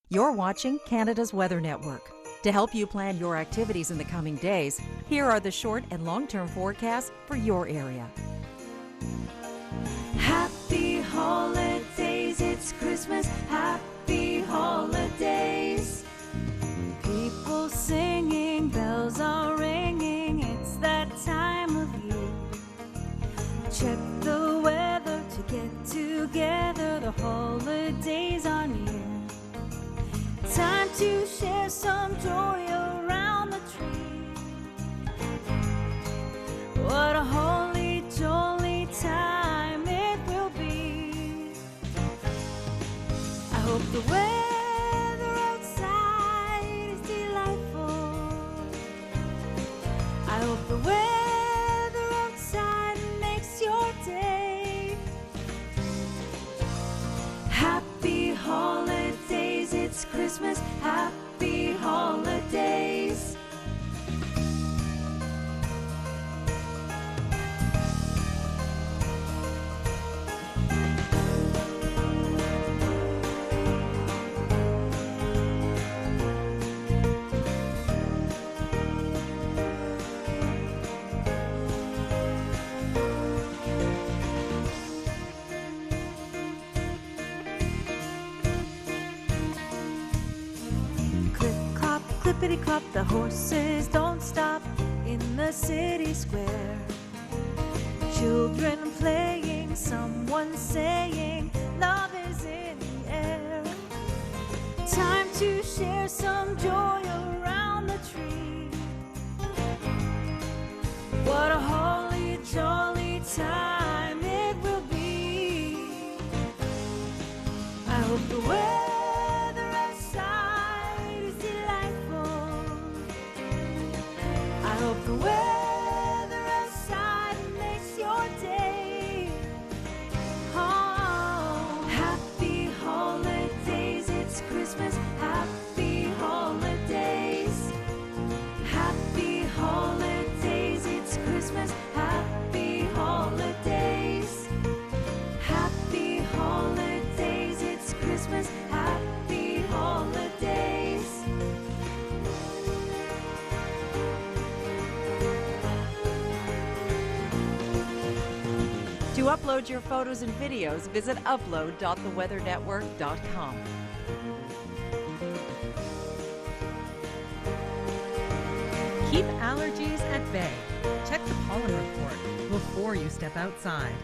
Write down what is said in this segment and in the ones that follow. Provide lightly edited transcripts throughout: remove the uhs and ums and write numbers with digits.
You're watching Canada's Weather Network. To help you plan your activities in the coming days, here are the short and long-term forecasts for your area. Happy holidays, it's Christmas, happy holidays. People singing, bells are ringing, it's that time of year. Check the weather to get together, the holidays are near. Time to share some joy around the tree. What a holy, jolly time it will be. I hope the weather outside is delightful. I hope the weather outside makes your day. Happy holidays, it's Christmas, happy holidays. Clippity-clop, the horses don't stop in the city square. Children playing, someone saying, love is in the air. Time to share some joy around the tree. What a holy, jolly time it will be. I hope the weather outside is delightful. I hope the weather outside makes your day. Oh, happy holidays, it's Christmas, happy holidays. Happy holidays, it's Christmas, happy holidays. Happy holidays, it's Christmas, happy holidays. To upload your photos and videos, visit upload.theweathernetwork.com. Keep allergies at bay. Check the pollen report before you step outside.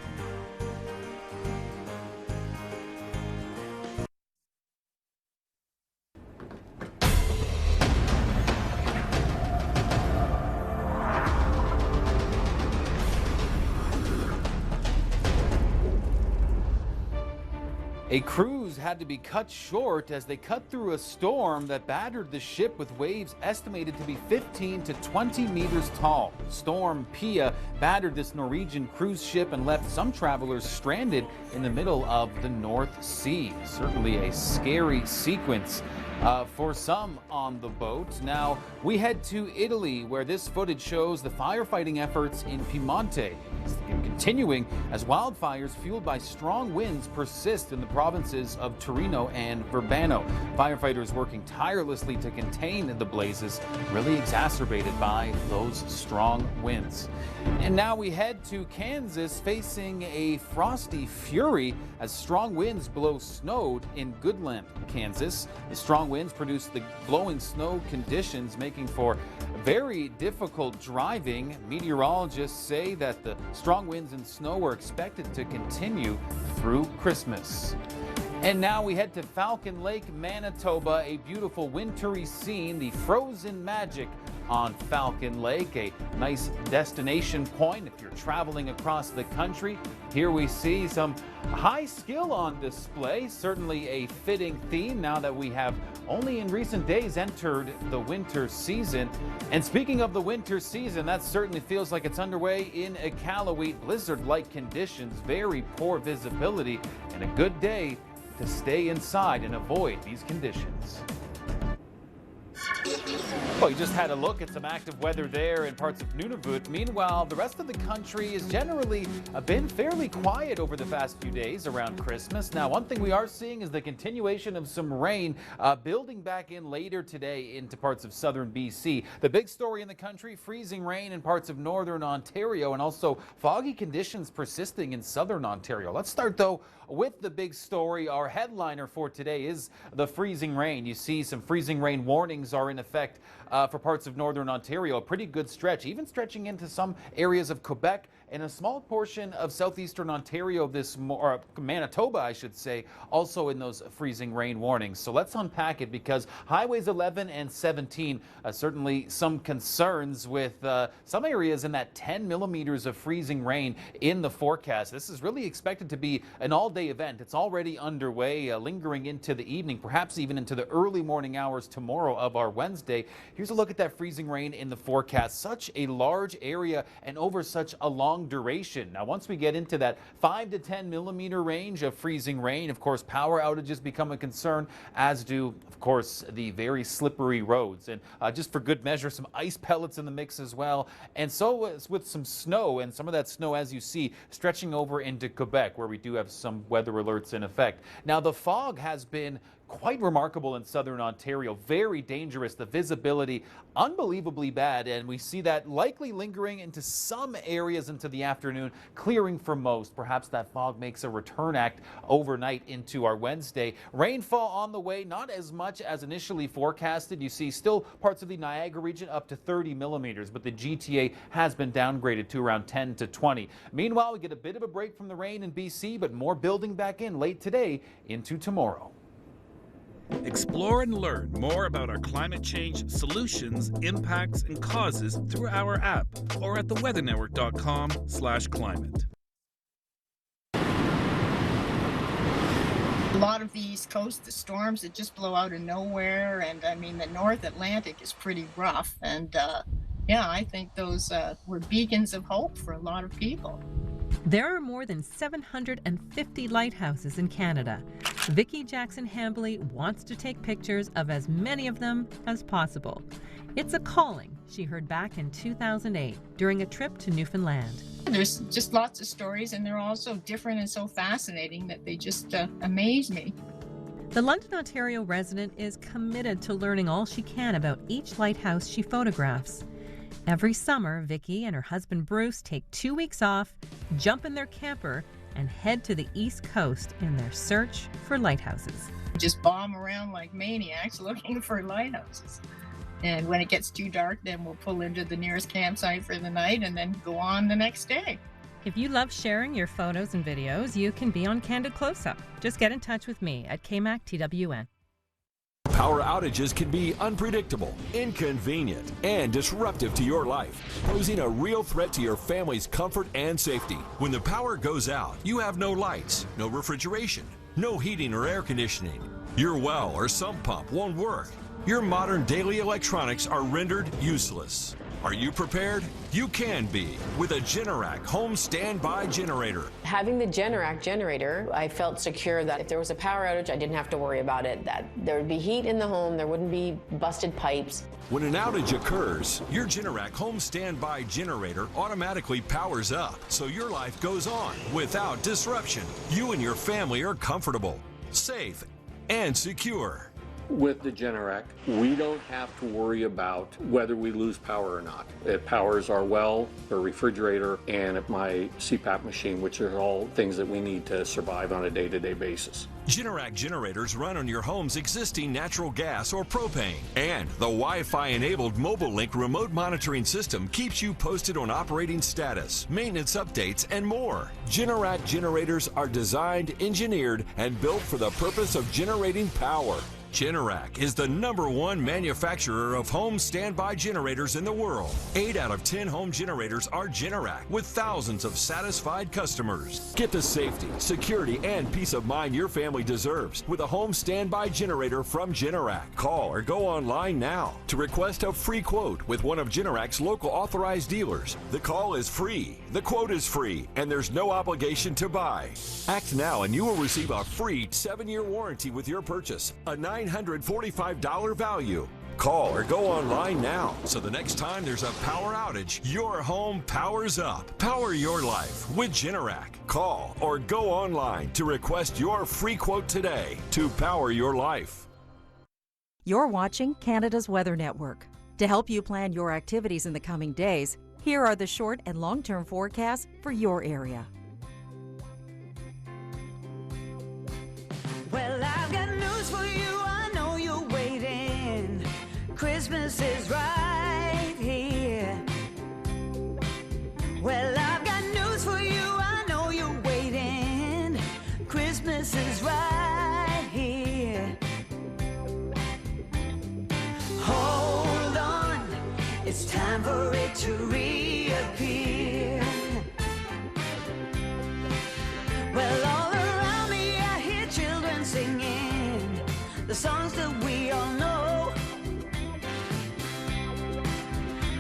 A cruise had to be cut short as they cut through a storm that battered the ship with waves estimated to be 15 to 20 meters tall. Storm Pia battered this Norwegian cruise ship and left some travelers stranded in the middle of the North Sea. Certainly a scary sequence for some on the boat. Now we head to Italy, where this footage shows the firefighting efforts in Piemonte continuing as wildfires fueled by strong winds persist in the provinces of Torino and Verbano. Firefighters working tirelessly to contain the blazes, really exacerbated by those strong winds. And now we head to Kansas, facing a frosty fury as strong winds blow snow in Goodland, Kansas. The strong winds produce the blowing snow conditions, making for very difficult driving. Meteorologists say that the strong winds and snow are expected to continue through Christmas. And now we head to Falcon Lake, Manitoba, a beautiful wintry scene, the frozen magic on Falcon Lake, a nice destination point if you're traveling across the country. Here we see some high skill on display, certainly a fitting theme now that we have only in recent days entered the winter season. And speaking of the winter season, that certainly feels like it's underway in Iqaluit. Blizzard-like conditions, very poor visibility, and a good day to stay inside and avoid these conditions. Well, you just had a look at some active weather there in parts of Nunavut. Meanwhile, the rest of the country has generally been fairly quiet over the past few days around Christmas. Now, one thing we are seeing is the continuation of some rain building back in later today into parts of southern BC. The big story in the country, freezing rain in parts of northern Ontario and also foggy conditions persisting in southern Ontario. Let's start, though, with the big story. Our headliner for today is the freezing rain. You see some freezing rain warnings are in effect for parts of northern Ontario, a pretty good stretch, even stretching into some areas of Quebec and a small portion of southeastern Ontario, or Manitoba, I should say, also in those freezing rain warnings. So let's unpack it, because highways 11 and 17, certainly some concerns with some areas in that 10 millimeters of freezing rain in the forecast. This is really expected to be an all-day event. It's already underway, lingering into the evening, perhaps even into the early morning hours tomorrow of our Wednesday. Here's a look at that freezing rain in the forecast. Such a large area and over such a long duration. Now, once we get into that 5 to 10 millimeter range of freezing rain, of course, power outages become a concern, as do, of course, the very slippery roads. And just for good measure, some ice pellets in the mix as well. And so with some snow, and some of that snow, as you see, stretching over into Quebec, where we do have some weather alerts in effect. Now, the fog has been quite remarkable in southern Ontario, very dangerous, the visibility unbelievably bad, and we see that likely lingering into some areas into the afternoon, clearing for most. Perhaps that fog makes a return act overnight into our Wednesday. Rainfall on the way, not as much as initially forecasted. You see still parts of the Niagara region up to 30 millimeters, but the GTA has been downgraded to around 10 to 20. Meanwhile, we get a bit of a break from the rain in BC, but more building back in late today into tomorrow. Explore and learn more about our climate change solutions, impacts, and causes through our app or at theweathernetwork.com/climate. A lot of the East Coast, the storms that just blow out of nowhere, and I mean the North Atlantic is pretty rough, and yeah, I think those were beacons of hope for a lot of people. There are more than 750 lighthouses in Canada. Vicki Jackson-Hambley wants to take pictures of as many of them as possible. It's a calling she heard back in 2008 during a trip to Newfoundland. There's just lots of stories, and they're all so different and so fascinating that they just amaze me. The London, Ontario resident is committed to learning all she can about each lighthouse she photographs. Every summer, Vicki and her husband Bruce take 2 weeks off, jump in their camper, and head to the East Coast in their search for lighthouses. Just bomb around like maniacs looking for lighthouses. And when it gets too dark, then we'll pull into the nearest campsite for the night and then go on the next day. If you love sharing your photos and videos, you can be on Candid Close-Up. Just get in touch with me at KMAC-TWN. Power outages can be unpredictable, inconvenient, and disruptive to your life, posing a real threat to your family's comfort and safety. When the power goes out, you have no lights, no refrigeration, no heating or air conditioning. Your well or sump pump won't work. Your modern daily electronics are rendered useless. Are you prepared? You can be with a Generac home standby generator. Having the Generac generator, I felt secure that if there was a power outage, I didn't have to worry about it, that there would be heat in the home, there wouldn't be busted pipes. When an outage occurs, your Generac home standby generator automatically powers up, so your life goes on without disruption. You and your family are comfortable, safe, and secure. With the Generac, we don't have to worry about whether we lose power or not. It powers our well, our refrigerator, and my CPAP machine, which are all things that we need to survive on a day-to-day basis. Generac generators run on your home's existing natural gas or propane, and the Wi-Fi enabled Mobile Link remote monitoring system keeps you posted on operating status, maintenance updates, and more. Generac generators are designed, engineered, and built for the purpose of generating power. Generac is the #1 manufacturer of home standby generators in the world. 8 out of 10 home generators are Generac, with thousands of satisfied customers. Get the safety, security, and peace of mind your family deserves with a home standby generator from Generac. Call or go online now to request a free quote with one of Generac's local authorized dealers. The call is free, the quote is free, and there's no obligation to buy. Act now and you will receive a free 7-year warranty with your purchase, a $945 value. Call or go online now, so the next time there's a power outage, your home powers up. Power your life with Generac. Call or go online to request your free quote today to power your life. You're watching Canada's Weather Network. To help you plan your activities in the coming days, here are the short and long-term forecasts for your area. Well, I've got news for you. I know you're waiting. Christmas is right here. Well, I've got news for you. I know you're waiting. Christmas is right here. Hold on, it's time for it to reappear. Well, all around me I hear children singing the songs that we all know.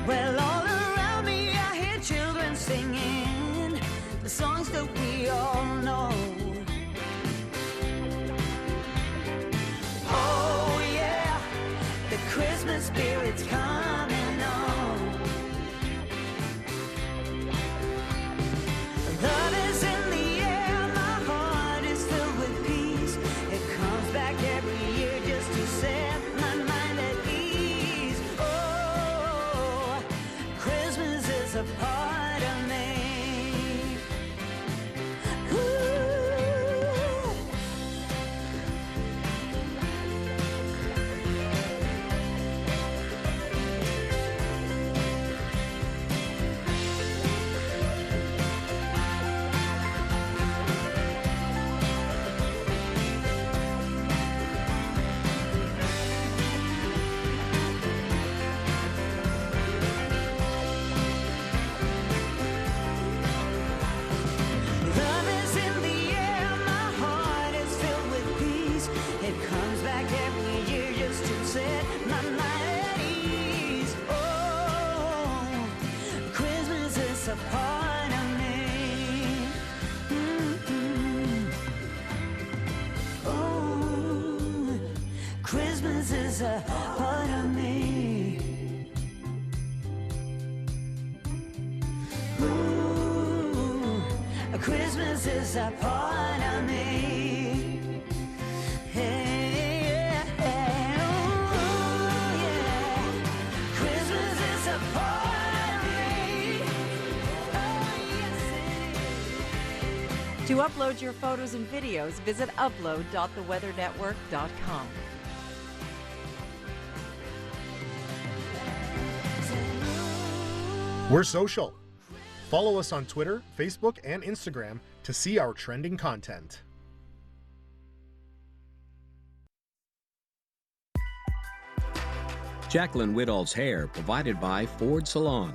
Well, all around me I hear children singing the songs that we all know. Oh yeah, the Christmas spirit's coming on. Love is in the air, my heart is filled with peace. It comes back every year just to set my mind at ease. Oh, Christmas is a part of me. Ooh. Love is in the air, my heart is filled with peace. It comes back every year just to set my mind at ease. Oh, Christmas is a part of me. Oh, Christmas is a part of me. Ooh, Christmas is a part of me. Hey, ooh, yeah. Christmas is a part of me. Oh, yes, it is. To upload your photos and videos, visit upload.theweathernetwork.com. We're social. Follow us on Twitter, Facebook, and Instagram to see our trending content. Jacqueline Whittall's hair provided by Ford Salon.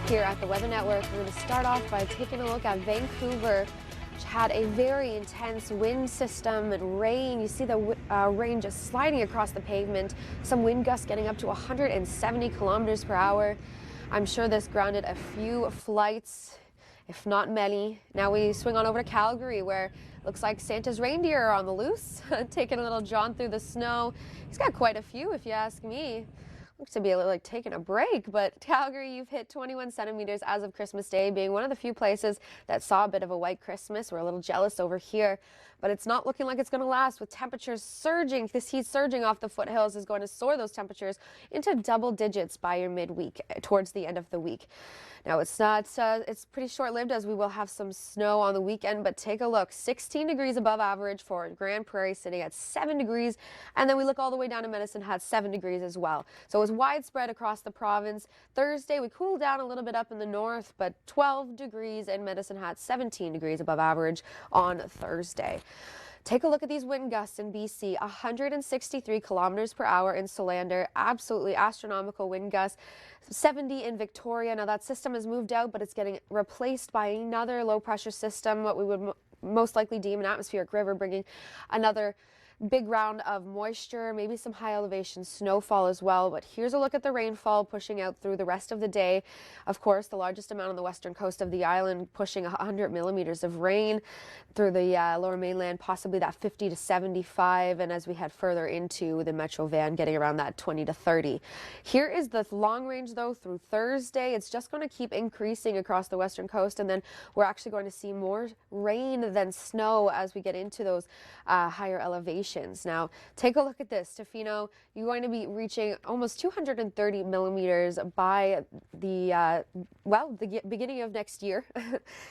Here at the Weather Network, we're going to start off by taking a look at Vancouver, which had a very intense wind system and rain. You see the rain just sliding across the pavement, some wind gusts getting up to 170 kilometers per hour. I'm sure this grounded a few flights, if not many. Now we swing on over to Calgary, where it looks like Santa's reindeer are on the loose, taking a little jaunt through the snow. He's got quite a few, if you ask me. Looks to be a little like taking a break, but Calgary, you've hit 21 centimeters as of Christmas Day, being one of the few places that saw a bit of a white Christmas. We're a little jealous over here, but it's not looking like it's going to last with temperatures surging. This heat surging off the foothills is going to soar those temperatures into double digits by your midweek, towards the end of the week. Now, it's not, it's pretty short-lived, as we will have some snow on the weekend, but take a look. 16 degrees above average for Grand Prairie, sitting at 7 degrees, and then we look all the way down to Medicine Hat, 7 degrees as well. So it was widespread across the province. Thursday, we cooled down a little bit up in the north, but 12 degrees in Medicine Hat, 17 degrees above average on Thursday. Take a look at these wind gusts in BC, 163 kilometers per hour in Solander, absolutely astronomical wind gusts, 70 in Victoria. Now that system has moved out, but it's getting replaced by another low pressure system, what we would most likely deem an atmospheric river, bringing another big round of moisture, maybe some high elevation snowfall as well. But here's a look at the rainfall pushing out through the rest of the day. Of course, the largest amount on the western coast of the island, pushing 100 millimeters of rain through the lower mainland, possibly that 50 to 75. And as we head further into the Metro Van, getting around that 20 to 30. Here is the long range though through Thursday. It's just going to keep increasing across the western coast, and then we're actually going to see more rain than snow as we get into those higher elevations. Now, take a look at this. Tofino, you're going to be reaching almost 230 millimeters by the beginning of next year,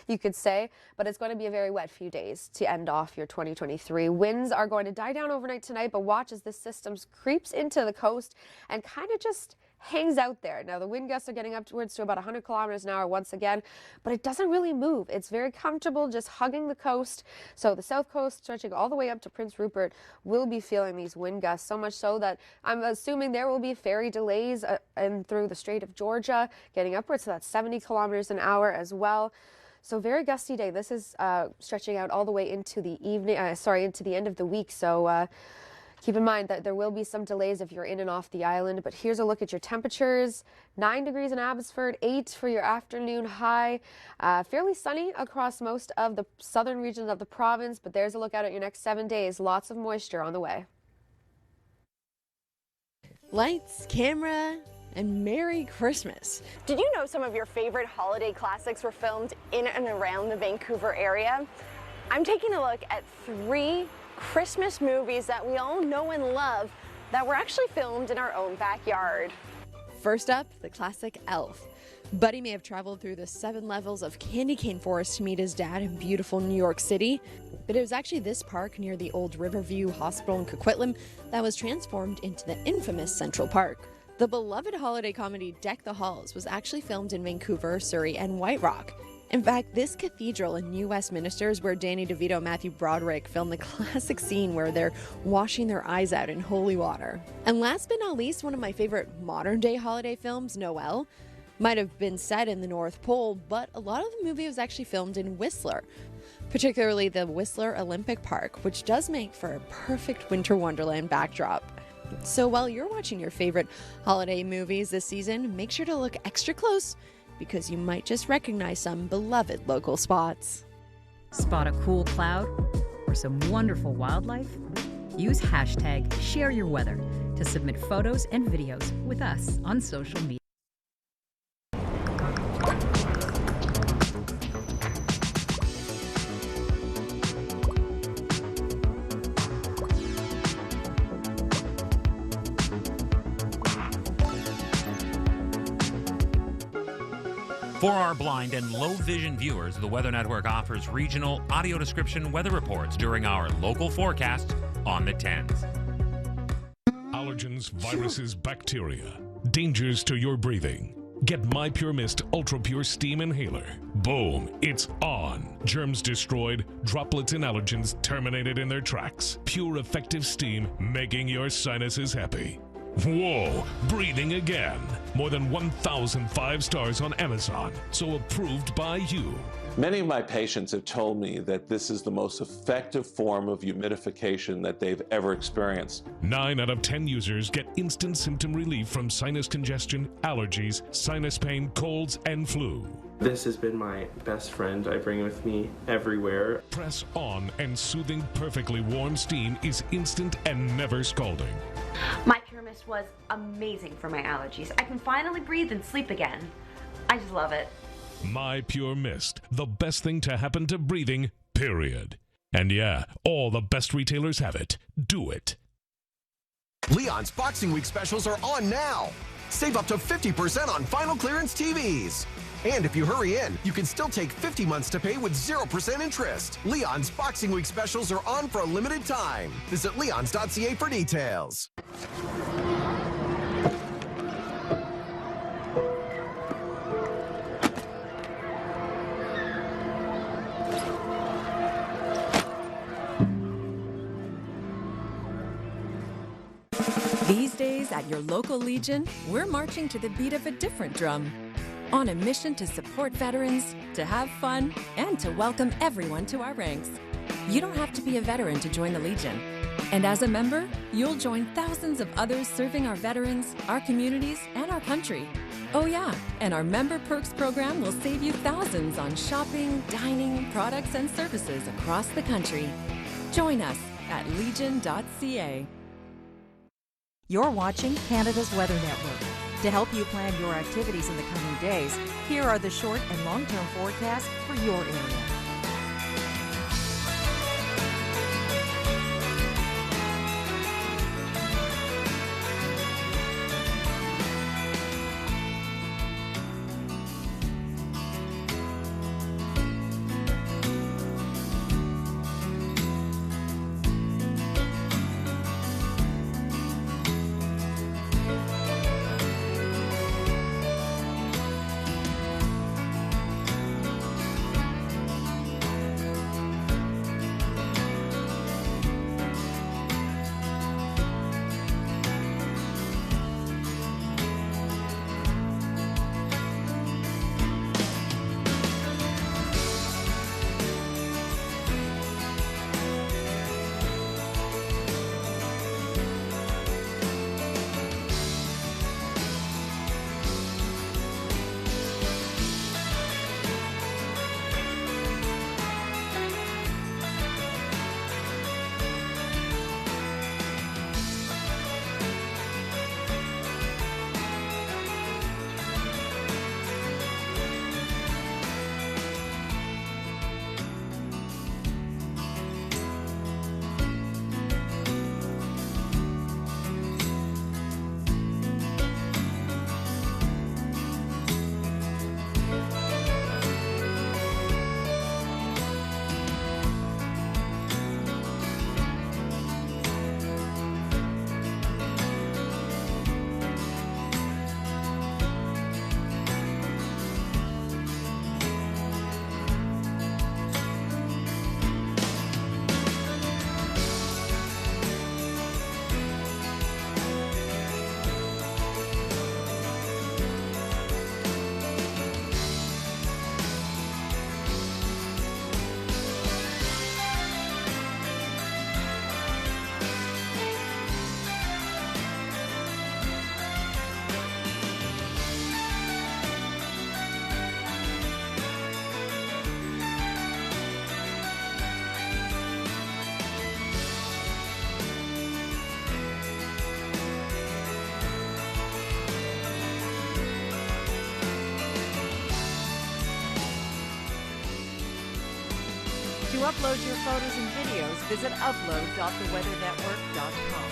you could say, but it's going to be a very wet few days to end off your 2023. Winds are going to die down overnight tonight, but watch as this system creeps into the coast and kind of just hangs out there. Now, the wind gusts are getting upwards to about 100 kilometers an hour once again, but it doesn't really move. It's very comfortable just hugging the coast. So the south coast, stretching all the way up to Prince Rupert, will be feeling these wind gusts, so much so that I'm assuming there will be ferry delays and through the Strait of Georgia, getting upwards to that 70 kilometers an hour as well. So very gusty day. This is stretching out all the way into the evening, into the end of the week. So keep in mind that there will be some delays if you're in and off the island, but here's a look at your temperatures. 9 degrees in Abbotsford, 8 for your afternoon high. Fairly sunny across most of the southern regions of the province, but there's a look out at your next 7 days. Lots of moisture on the way. Lights, camera, and Merry Christmas. Did you know some of your favorite holiday classics were filmed in and around the Vancouver area? I'm taking a look at 3 Christmas movies that we all know and love that were actually filmed in our own backyard. First up, the classic Elf. Buddy may have traveled through the 7 levels of candy cane forest to meet his dad in beautiful New York City, but it was actually this park near the old Riverview Hospital in Coquitlam that was transformed into the infamous Central Park. The beloved holiday comedy Deck the Halls was actually filmed in Vancouver, Surrey, and White Rock. In fact, this cathedral in New Westminster is where Danny DeVito and Matthew Broderick filmed the classic scene where they're washing their eyes out in holy water. And last but not least, one of my favorite modern-day holiday films, Noel, might have been set in the North Pole, but a lot of the movie was actually filmed in Whistler, particularly the Whistler Olympic Park, which does make for a perfect winter wonderland backdrop. So while you're watching your favorite holiday movies this season, make sure to look extra close, because you might just recognize some beloved local spots. Spot a cool cloud or some wonderful wildlife? Use hashtag #ShareYourWeather to submit photos and videos with us on social media. For our blind and low vision viewers, the Weather Network offers regional audio description weather reports during our local forecast on the 10s. Allergens, viruses, bacteria. Dangers to your breathing. Get My Pure Mist Ultra Pure Steam Inhaler. Boom, it's on. Germs destroyed, droplets and allergens terminated in their tracks. Pure effective steam, making your sinuses happy. Whoa, breathing again. More than 1,000 5 stars on Amazon, so approved by you. Many of my patients have told me that this is the most effective form of humidification that they've ever experienced. 9 out of 10 users get instant symptom relief from sinus congestion, allergies, sinus pain, colds, and flu. This has been my best friend. I bring it with me everywhere. Press on and soothing, perfectly warm steam is instant and never scalding. My Pure Mist was amazing for my allergies. I can finally breathe and sleep again. I just love it. My Pure Mist, the best thing to happen to breathing, period. And yeah, all the best retailers have it. Do it. Leon's Boxing Week specials are on now. Save up to 50% on final clearance TVs. And if you hurry in, you can still take 50 months to pay with 0% interest. Leon's Boxing Week specials are on for a limited time. Visit leons.ca for details. These days at your local Legion, we're marching to the beat of a different drum. On a mission to support veterans, to have fun, and to welcome everyone to our ranks. You don't have to be a veteran to join the Legion. And as a member, you'll join thousands of others serving our veterans, our communities, and our country. Oh yeah, and our Member Perks program will save you thousands on shopping, dining, products, and services across the country. Join us at legion.ca. You're watching Canada's Weather Network. To help you plan your activities in the coming days, here are the short and long-term forecasts for your area. To upload your photos and videos, visit upload.theweathernetwork.com.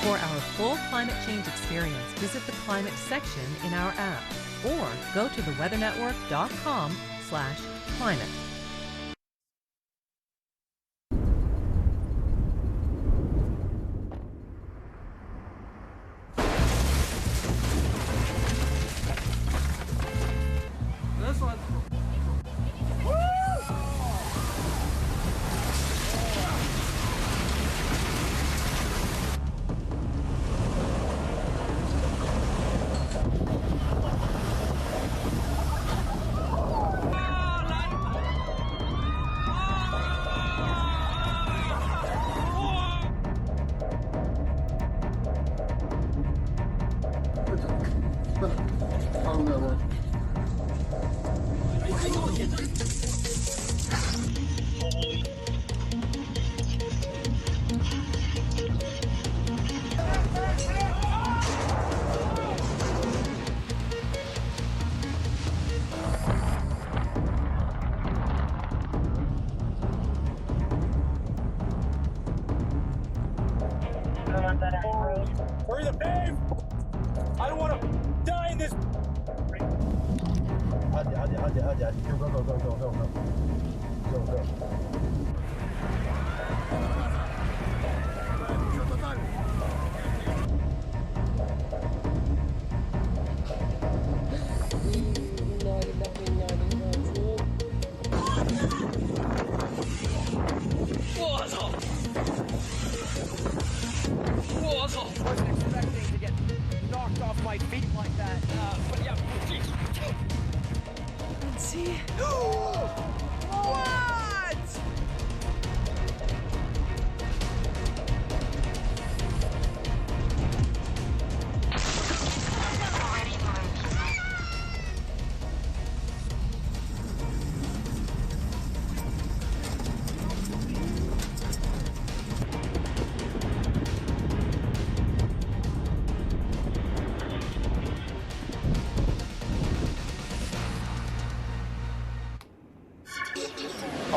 For our full climate change experience, visit the climate section in our app or go to theweathernetwork.com/climate. This one. Hurry the pave! I don't want to die in this. Go. Wasn't expecting to get knocked off my feet like that. But yeah. Let's see. Oh!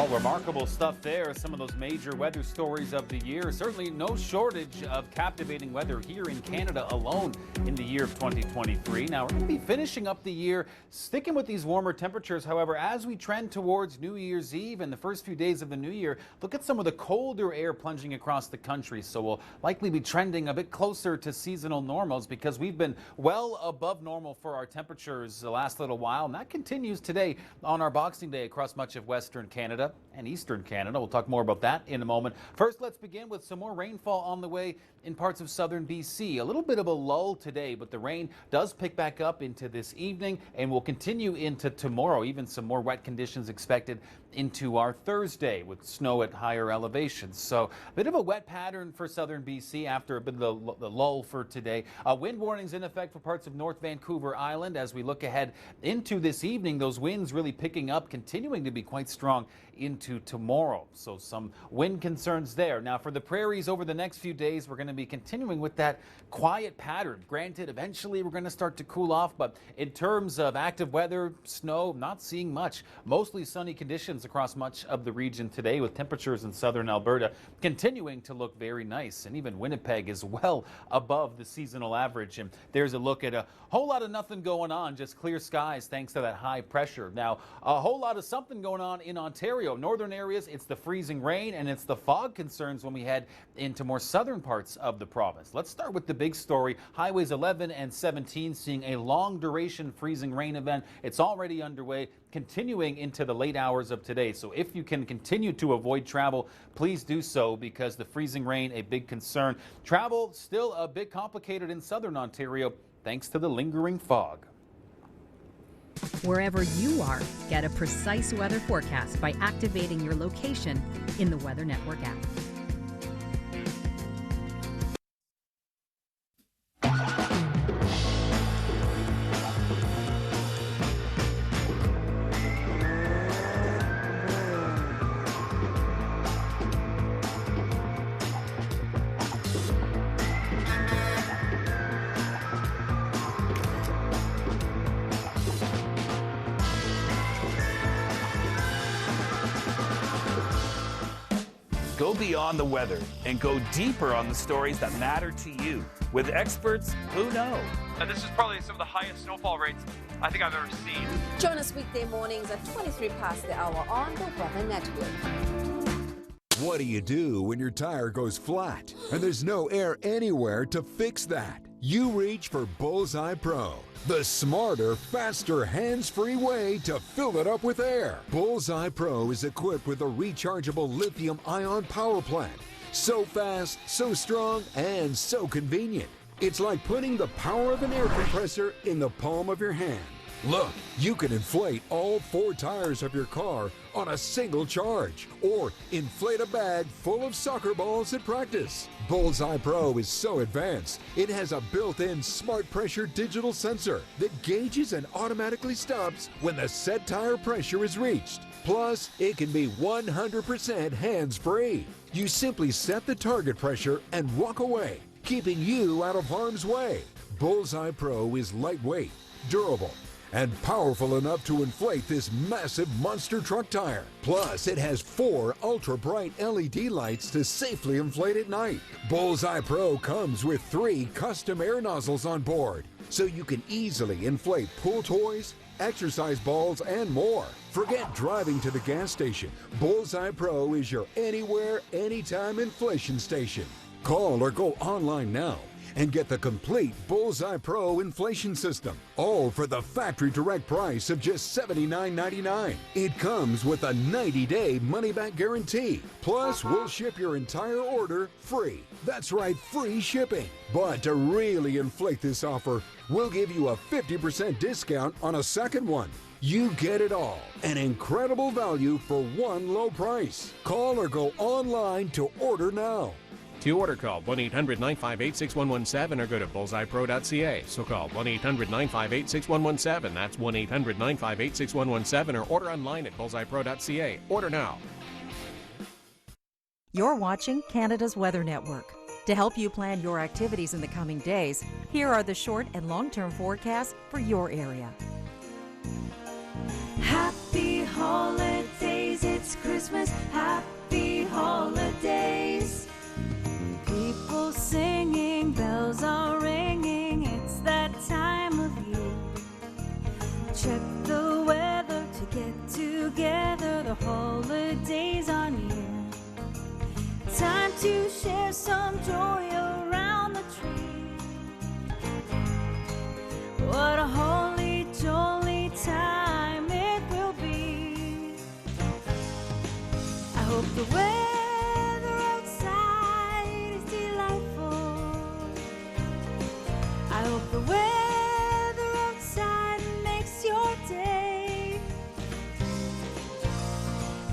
All remarkable stuff there. Some of those major weather stories of the year. Certainly no shortage of captivating weather here in Canada alone in the year of 2023. Now, we're going to be finishing up the year sticking with these warmer temperatures. However, as we trend towards New Year's Eve and the first few days of the new year, look at some of the colder air plunging across the country. So we'll likely be trending a bit closer to seasonal normals because we've been well above normal for our temperatures the last little while. And that continues today on our Boxing Day across much of Western Canada and Eastern Canada. We'll talk more about that in a moment. First, let's begin with some more rainfall on the way in parts of southern BC. A little bit of a lull today, but the rain does pick back up into this evening and will continue into tomorrow. Even some more wet conditions expected into our Thursday with snow at higher elevations. So a bit of a wet pattern for southern BC after a bit of the lull for today. Wind warnings in effect for parts of North Vancouver Island as we look ahead into this evening. Those winds really picking up, continuing to be quite strong into tomorrow. So some wind concerns there. Now for the prairies over the next few days, we're going to be continuing with that quiet pattern. Granted, eventually we're going to start to cool off, but in terms of active weather, snow, not seeing much. Mostly sunny conditions across much of the region today with temperatures in southern Alberta continuing to look very nice. And even Winnipeg is well above the seasonal average. And there's a look at a whole lot of nothing going on, just clear skies thanks to that high pressure. Now, a whole lot of something going on in Ontario. Northern areas, it's the freezing rain and it's the fog concerns when we head into more southern parts of the province. Let's start with the big story. Highways 11 and 17 seeing a long duration freezing rain event. It's already underway, continuing into the late hours of today. So if you can continue to avoid travel, please do so because the freezing rain, a big concern. Travel still a bit complicated in southern Ontario thanks to the lingering fog. Wherever you are, get a precise weather forecast by activating your location in the Weather Network app. Go beyond the weather and go deeper on the stories that matter to you with experts who know. This is probably some of the highest snowfall rates I think I've ever seen. Join us weekday mornings at 23 past the hour on the Weather Network. What do you do when your tire goes flat and there's no air anywhere to fix that? You reach for Bullseye Pro, the smarter, faster, hands-free way to fill it up with air. Bullseye Pro is equipped with a rechargeable lithium-ion power plant. So fast, so strong, and so convenient. It's like putting the power of an air compressor in the palm of your hand. Look, you can inflate all 4 tires of your car on a single charge, or inflate a bag full of soccer balls at practice. Bullseye Pro is so advanced, it has a built-in smart pressure digital sensor that gauges and automatically stops when the set tire pressure is reached. Plus, it can be 100% hands-free. You simply set the target pressure and walk away, keeping you out of harm's way. Bullseye Pro is lightweight, durable, and powerful enough to inflate this massive monster truck tire. Plus, it has 4 ultra-bright LED lights to safely inflate at night. Bullseye Pro comes with 3 custom air nozzles on board, so you can easily inflate pool toys, exercise balls, and more. Forget driving to the gas station. Bullseye Pro is your anywhere, anytime inflation station. Call or go online now and get the complete Bullseye Pro inflation system, all for the factory direct price of just $79.99. It comes with a 90-day money-back guarantee. Plus, we'll ship your entire order free. That's right, free shipping. But to really inflate this offer, we'll give you a 50% discount on a second one. You get it all. An incredible value for one low price. Call or go online to order now. To order, call 1-800-958-6117 or go to bullseyepro.ca. So call 1-800-958-6117. That's 1-800-958-6117 or order online at bullseyepro.ca. Order now. You're watching Canada's Weather Network. To help you plan your activities in the coming days, here are the short and long-term forecasts for your area. Happy holidays, it's Christmas holidays are near. Time to share some joy around the tree. What a holy, jolly time it will be. I hope the weather outside is delightful. I hope the weather outside makes your day.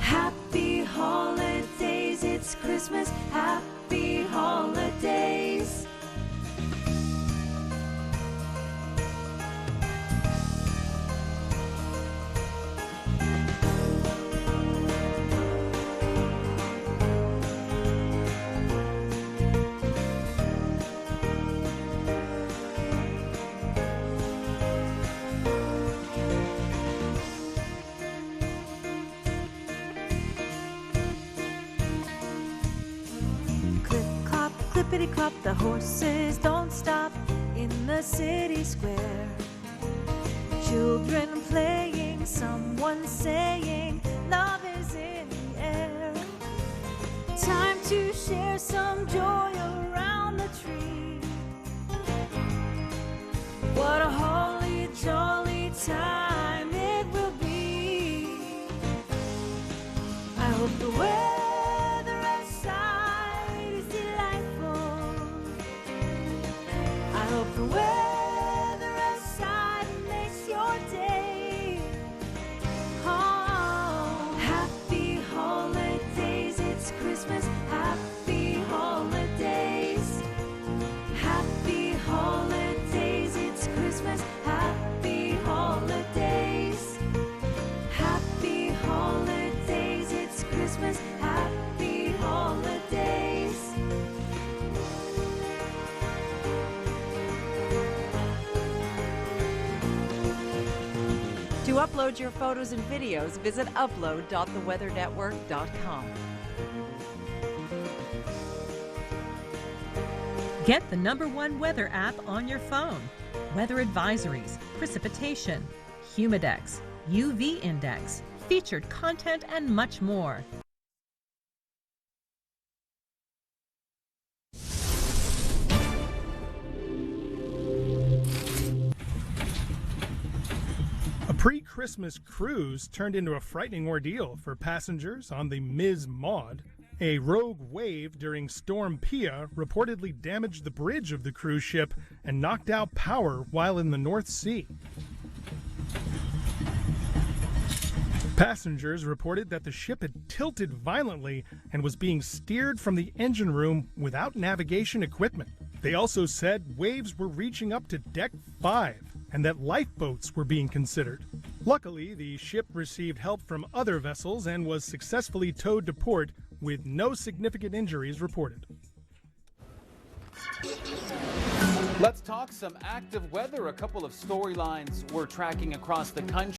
Happy holidays, it's Christmas. Happy holidays. Clippity-clop, the horses don't stop in the city square. Children playing, someone saying, love is in the air. Time to share some joy around the tree. What a holy, jolly time it will be. I hope the weather outside is delightful. I hope the weather outside makes your day. Oh, happy holidays, it's Christmas. Happy holidays. Happy holidays, it's Christmas. Happy holidays. Happy holidays, it's Christmas. Happy holidays. To upload your photos and videos, visit upload.theweathernetwork.com. Get the #1 weather app on your phone. Weather advisories, precipitation, humidex, UV index, featured content, and much more. A pre-Christmas cruise turned into a frightening ordeal for passengers on the Ms. Maud. A rogue wave during Storm Pia reportedly damaged the bridge of the cruise ship and knocked out power while in the North Sea. Passengers reported that the ship had tilted violently and was being steered from the engine room without navigation equipment. They also said waves were reaching up to Deck 5 and that lifeboats were being considered. Luckily, the ship received help from other vessels and was successfully towed to port with no significant injuries reported. Let's talk some active weather. A couple of storylines we're tracking across the country.